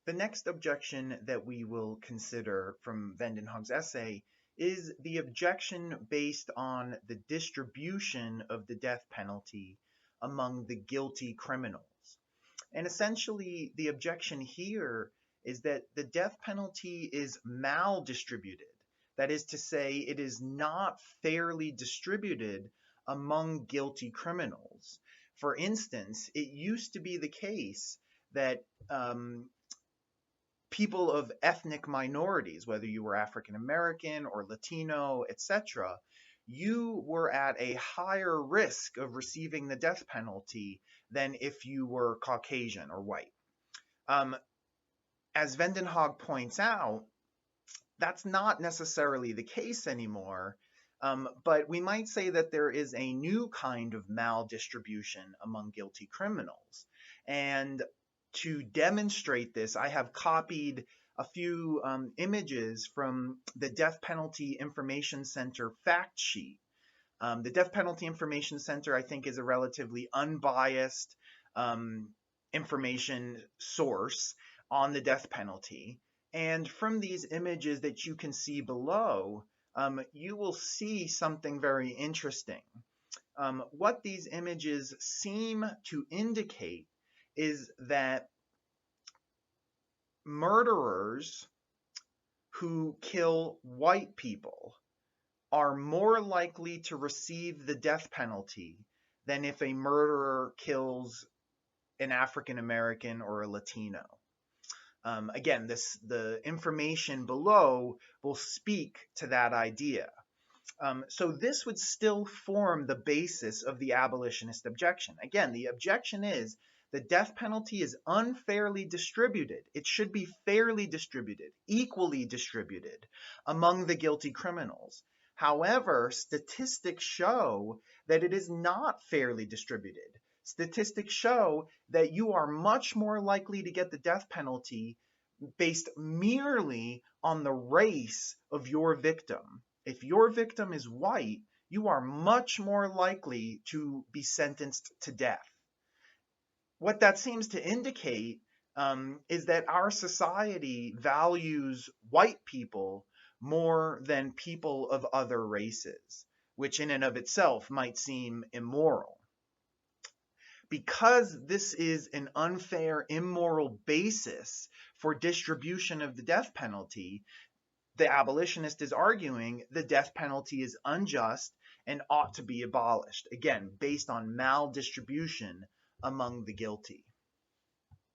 The next objection that we will consider from Vendenhog's essay is the objection based on the distribution of the death penalty among the guilty criminals. And essentially, the objection here is that the death penalty is maldistributed. That is to say, it is not fairly distributed among guilty criminals. For instance, it used to be the case that people of ethnic minorities, whether you were African American or Latino, etc., you were at a higher risk of receiving the death penalty than if you were Caucasian or white. As Vendenhog points out, that's not necessarily the case anymore, but we might say that there is a new kind of maldistribution among guilty criminals. And to demonstrate this, I have copied a few images from the Death Penalty Information Center fact sheet. The Death Penalty Information Center, I think, is a relatively unbiased information source on the death penalty. And from these images that you can see below, you will see something very interesting. What these images seem to indicate is that murderers who kill white people are more likely to receive the death penalty than if a murderer kills an African American or a Latino. Again, the information below will speak to that idea. So this would still form the basis of the abolitionist objection. Again, the objection is the death penalty is unfairly distributed. It should be fairly distributed, equally distributed among the guilty criminals. However, statistics show that it is not fairly distributed. Statistics show that you are much more likely to get the death penalty based merely on the race of your victim. If your victim is white, you are much more likely to be sentenced to death. What that seems to indicate is that our society values white people more than people of other races, which in and of itself might seem immoral. Because this is an unfair, immoral basis for distribution of the death penalty, the abolitionist is arguing the death penalty is unjust and ought to be abolished, again, based on maldistribution among the guilty.